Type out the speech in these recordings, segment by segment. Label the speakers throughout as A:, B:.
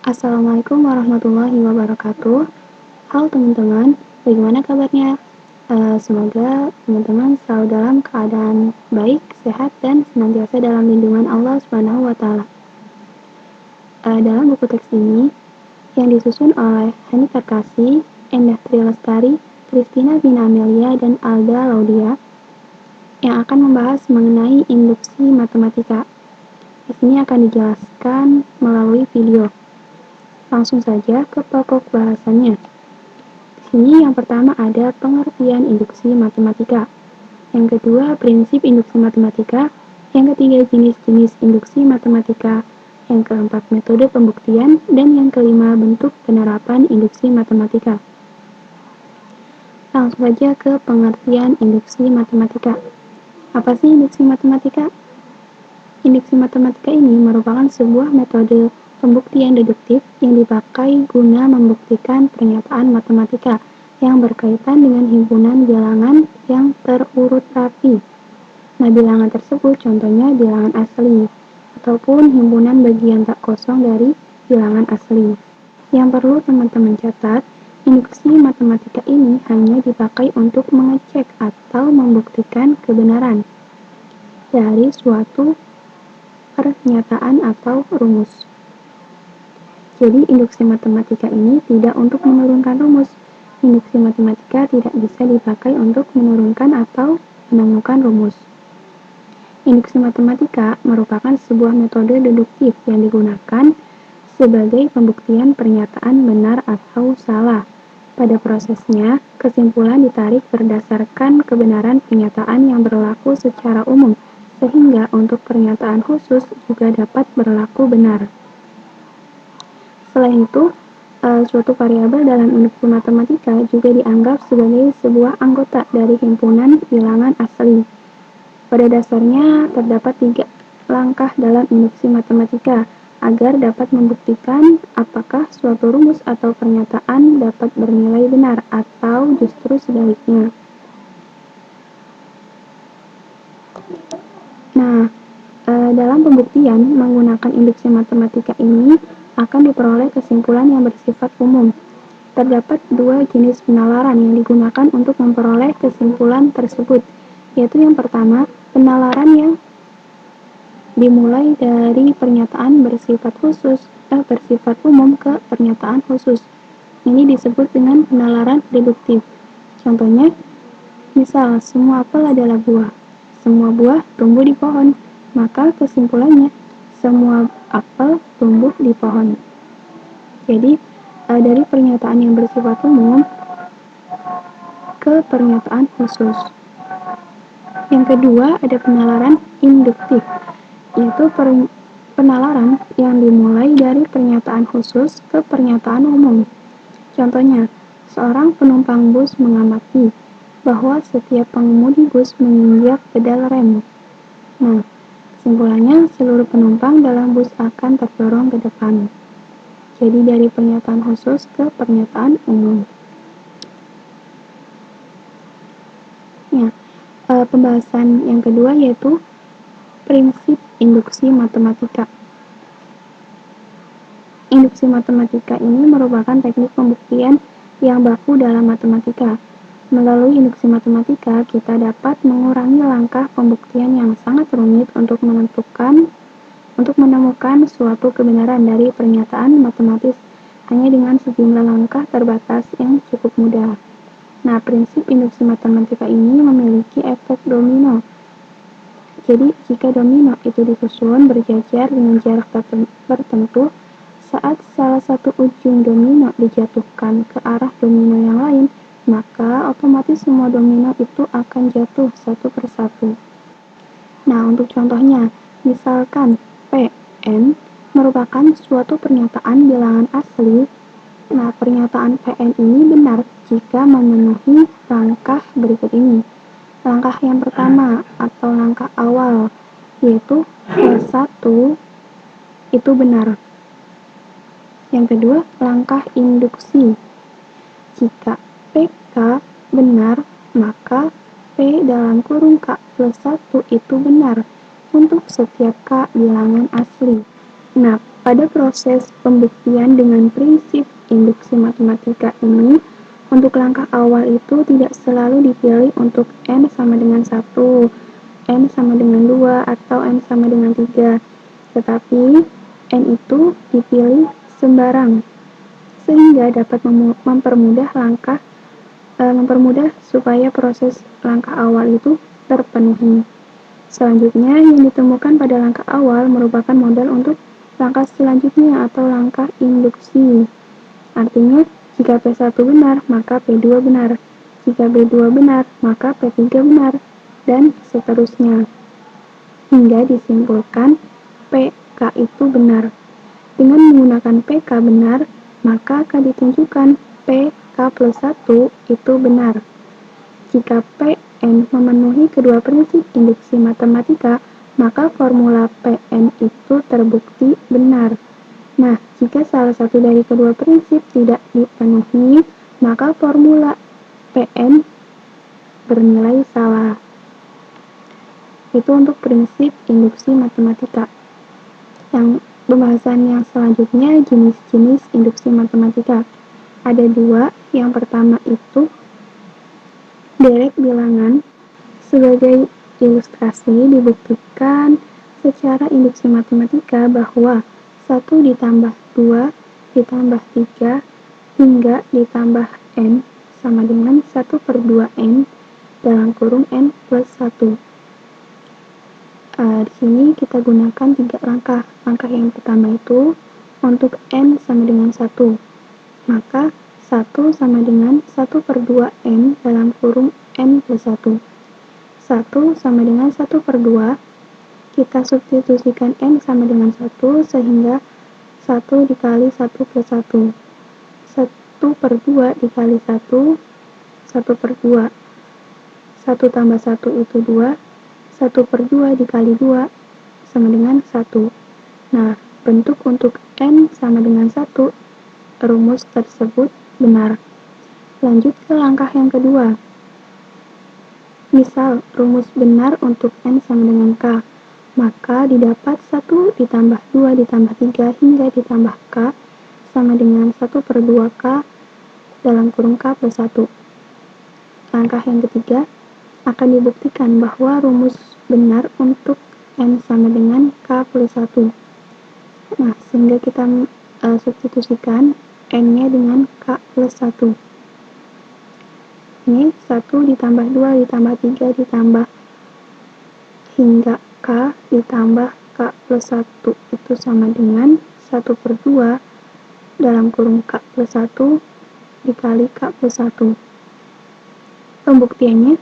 A: Assalamualaikum warahmatullahi wabarakatuh. Halo teman-teman, bagaimana kabarnya? Semoga teman-teman selalu dalam keadaan baik, sehat, dan senantiasa dalam lindungan Allah Subhanahu wa Ta'ala. Dalam buku teks ini yang disusun oleh Hani Karkasi, Endah Trilestari, Christina Bina Amelia, dan Alda Laudia yang akan membahas mengenai induksi matematika. Di sini akan dijelaskan melalui video. Langsung saja ke pokok bahasannya. Di sini yang pertama ada pengertian induksi matematika. Yang kedua, prinsip induksi matematika. Yang ketiga, jenis-jenis induksi matematika. Yang keempat, metode pembuktian. Dan yang kelima, bentuk penerapan induksi matematika. Langsung saja ke pengertian induksi matematika. Apa sih induksi matematika? Induksi matematika ini merupakan sebuah metode pembuktian deduktif yang dipakai guna membuktikan pernyataan matematika yang berkaitan dengan himpunan bilangan yang terurut rapi. Nah, bilangan tersebut contohnya bilangan asli ataupun himpunan bagian tak kosong dari bilangan asli. Yang perlu teman-teman catat, induksi matematika ini hanya dipakai untuk mengecek atau membuktikan kebenaran dari suatu pernyataan atau rumus. Jadi induksi matematika ini tidak untuk menurunkan rumus. Induksi matematika tidak bisa dipakai untuk menurunkan atau menemukan rumus. Induksi matematika merupakan sebuah metode deduktif yang digunakan sebagai pembuktian pernyataan benar atau salah. Pada prosesnya, kesimpulan ditarik berdasarkan kebenaran pernyataan yang berlaku secara umum, sehingga untuk pernyataan khusus juga dapat berlaku benar. Selain itu, suatu variabel dalam induksi matematika juga dianggap sebagai sebuah anggota dari himpunan bilangan asli. Pada dasarnya, terdapat 3 langkah dalam induksi matematika agar dapat membuktikan apakah suatu rumus atau pernyataan dapat bernilai benar atau justru sebaliknya. Nah, dalam pembuktian menggunakan induksi matematika ini akan diperoleh kesimpulan yang bersifat umum. Terdapat 2 jenis penalaran yang digunakan untuk memperoleh kesimpulan tersebut, yaitu yang pertama, penalaran yang dimulai dari pernyataan bersifat umum ke pernyataan khusus. Ini disebut dengan penalaran deduktif. Contohnya, misal semua apel adalah buah. Semua buah tumbuh di pohon, maka kesimpulannya semua apel tumbuh di pohon. Jadi, dari pernyataan yang bersifat umum ke pernyataan khusus. Yang kedua, ada penalaran induktif, yaitu penalaran yang dimulai dari pernyataan khusus ke pernyataan umum. Contohnya, seorang penumpang bus mengamati bahwa setiap pengemudi bus menginjak pedal rem. Nah, kesimpulannya seluruh penumpang dalam bus akan terdorong ke depan. Jadi dari pernyataan khusus ke pernyataan umum. Ya, pembahasan yang kedua yaitu prinsip induksi matematika. Induksi matematika ini merupakan teknik pembuktian yang baku dalam matematika. Melalui induksi matematika, kita dapat mengurangi langkah pembuktian yang sangat rumit untuk menemukan suatu kebenaran dari pernyataan matematis hanya dengan sejumlah langkah terbatas yang cukup mudah. Nah, prinsip induksi matematika ini memiliki efek domino. Jadi, jika domino itu disusun berjajar dengan jarak tertentu, saat salah satu ujung domino dijatuhkan ke arah domino yang lain, maka otomatis semua domino itu akan jatuh satu persatu. Nah, untuk contohnya, misalkan Pn merupakan suatu pernyataan bilangan asli. Nah, pernyataan Pn ini benar jika memenuhi langkah berikut ini. Langkah yang pertama atau langkah awal, yaitu P1 itu benar. Yang kedua, langkah induksi. Jika PK benar, maka P dalam kurung K plus 1 itu benar untuk setiap K bilangan asli. Nah, Pada proses pembuktian dengan prinsip induksi matematika ini, untuk langkah awal itu tidak selalu dipilih untuk N sama dengan 1, N sama dengan 2, atau N sama dengan 3, tetapi N itu dipilih sembarang, sehingga dapat mempermudah supaya proses langkah awal itu terpenuhi. Selanjutnya, yang ditemukan pada langkah awal merupakan modal untuk langkah selanjutnya atau langkah induksi. Artinya, jika P1 benar, maka P2 benar. Jika B2 benar, maka P3 benar, dan seterusnya. Hingga disimpulkan PK itu benar. Dengan menggunakan PK benar, maka akan ditunjukkan PK plus 1 itu benar. Jika PN memenuhi kedua prinsip induksi matematika, maka formula PN itu terbukti benar. Nah, jika salah satu dari kedua prinsip tidak dipenuhi, maka formula PN bernilai salah. Itu untuk prinsip induksi matematika. Yang pembahasan yang selanjutnya jenis-jenis induksi matematika. Ada dua. Yang pertama itu derek bilangan. Sebagai ilustrasi dibuktikan secara induksi matematika bahwa 1 ditambah 2 ditambah 3 hingga ditambah N sama dengan 1/2N dalam kurung N plus 1. Di sini kita gunakan 3 langkah. Langkah yang pertama itu untuk N sama dengan 1. Maka 1 sama dengan 1/2N dalam kurung N plus 1. 1 sama dengan 1/2. Kita substitusikan N sama dengan 1 sehingga 1 dikali 1 plus 1. 1/2 dikali 1, 1/2. 1 tambah 1 itu 2. 1/2 dikali 2 sama dengan 1. Nah, bentuk untuk N sama dengan 1, rumus tersebut benar. Lanjut ke langkah yang kedua. Misal, rumus benar untuk N sama dengan K, maka didapat 1 ditambah 2 ditambah 3 hingga ditambah K sama dengan 1/2K dalam kurung K plus 1. Langkah yang ketiga, akan dibuktikan bahwa rumus benar untuk N sama dengan K plus 1. Nah, sehingga kita substitusikan N-nya dengan K plus 1. Ini 1 ditambah 2 ditambah 3 ditambah hingga K ditambah K plus 1 itu sama dengan 1/2 dalam kurung K plus 1 dikali K plus 1. Pembuktiannya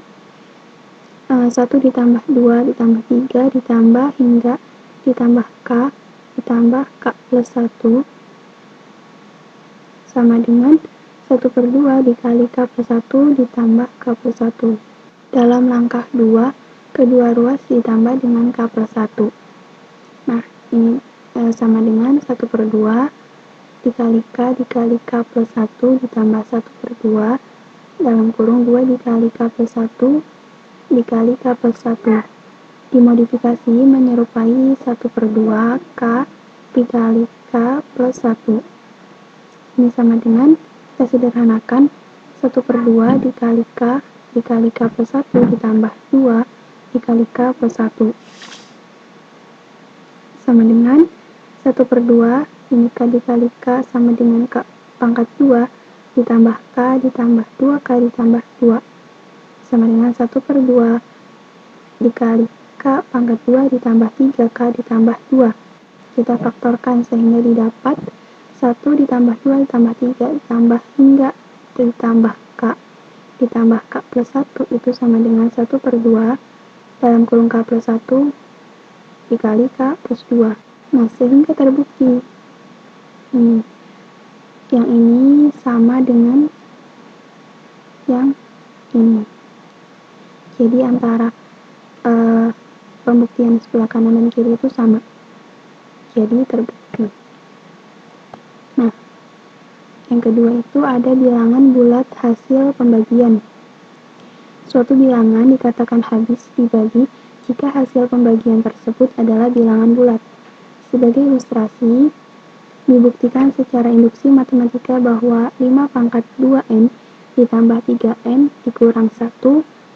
A: 1 ditambah 2 ditambah 3 ditambah hingga ditambah K ditambah K plus 1 sama dengan 1/2 dikali K plus 1 ditambah K plus 1. Dalam langkah 2, kedua ruas ditambah dengan K plus 1. Nah, ini sama dengan 1/2 dikali K plus 1 ditambah 1/2 dalam kurung 2 dikali K plus 1 dikali K plus 1. Dimodifikasi menyerupai 1/2 K dikali K plus 1. Ini sama dengan, kita sederhanakan, 1/2 dikali K plus 1 ditambah 2 dikali K plus 1. Sama dengan 1/2 ini K dikali K sama dengan K pangkat 2 ditambah K ditambah 2K ditambah 2. Sama dengan 1/2 dikali K pangkat 2 ditambah 3K ditambah 2. Kita faktorkan sehingga didapat 1 ditambah 2 ditambah 3 ditambah hingga ditambah K plus 1 itu sama dengan 1/2 dalam kurung K plus 1 dikali K plus 2. Nah, sehingga terbukti yang ini sama dengan yang ini. Jadi antara pembuktian sebelah kanan dan kiri itu sama. Jadi terbukti. Nah, yang kedua itu ada bilangan bulat hasil pembagian. Suatu bilangan dikatakan habis dibagi jika hasil pembagian tersebut adalah bilangan bulat. Sebagai ilustrasi, Dibuktikan secara induksi matematika bahwa 5 pangkat 2N ditambah 3N dikurang 1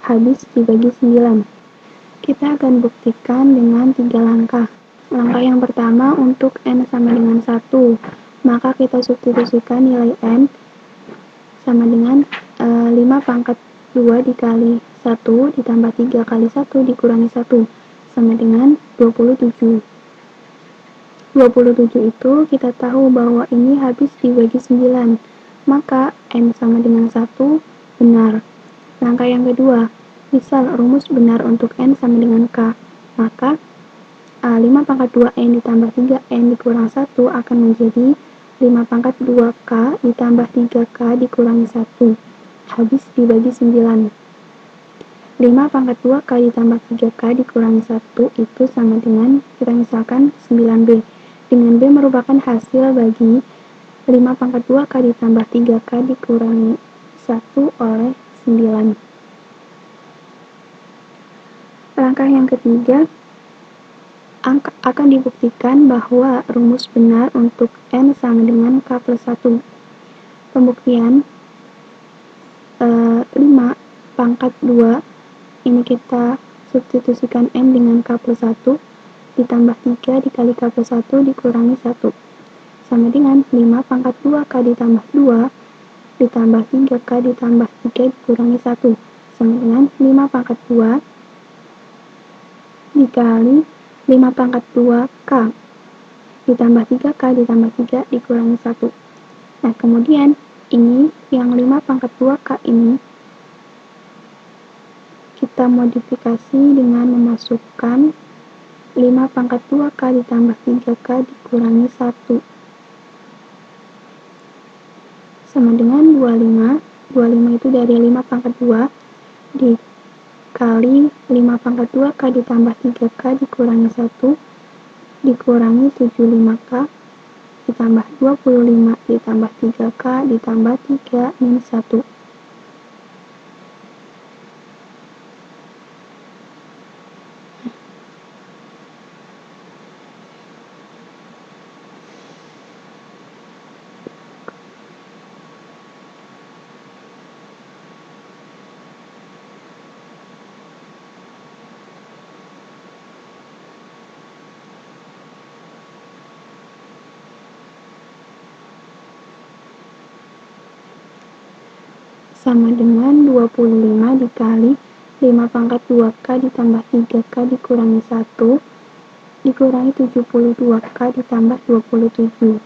A: habis dibagi 9. Kita akan buktikan dengan 3 langkah. Langkah yang pertama untuk N sama dengan 1, maka kita substitusikan nilai N sama dengan 5 pangkat 2 dikali 1 ditambah 3 kali 1 dikurangi 1 sama dengan 27. 27 itu kita tahu bahwa ini habis dibagi 9, maka N sama dengan 1 benar. Langkah yang kedua, misal rumus benar untuk N sama dengan K, maka 5 pangkat 2N ditambah 3N dikurang 1 akan menjadi 5 pangkat 2K ditambah 3K dikurangi 1, habis dibagi 9. 5 pangkat 2K ditambah 3K dikurangi 1 itu sama dengan, kita misalkan 9B. Dengan B merupakan hasil bagi 5 pangkat 2K ditambah 3K dikurangi 1 oleh 9. Langkah yang ketiga, akan dibuktikan bahwa rumus benar untuk N sama dengan K plus 1. Pembuktian 5 pangkat 2 ini kita substitusikan N dengan K plus 1 ditambah 3 dikali K plus 1 dikurangi 1 sama dengan 5 pangkat 2K ditambah 2 ditambah 3K ditambah 3 dikurangi 1 sama dengan 5 pangkat 2 dikali 5 pangkat 2K ditambah 3K ditambah 3 dikurangi 1. Nah, kemudian ini yang 5 pangkat 2K ini kita modifikasi dengan memasukkan 5 pangkat 2K ditambah 3K dikurangi 1 sama dengan 25. 25 itu dari 5 pangkat 2 dikali 5 pangkat 2K ditambah 3K dikurangi 1 dikurangi 75K ditambah 25 ditambah 3K ditambah 3 minus 1. Sama dengan 25 dikali 5 pangkat 2K ditambah 3K dikurangi 1 dikurangi 72K ditambah 27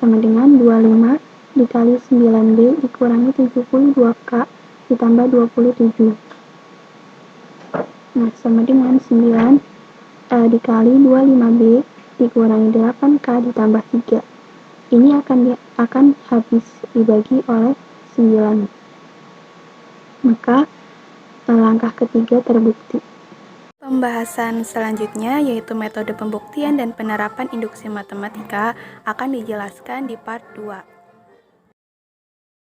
A: sama dengan 25 dikali 9B dikurangi 72K ditambah 27. Nah, sama dengan 9 dikali 25B dikurangi 8K ditambah 3. Ini akan habis dibagi oleh 9. Maka langkah ketiga terbukti. Pembahasan selanjutnya yaitu metode pembuktian dan penerapan induksi matematika akan dijelaskan di part 2.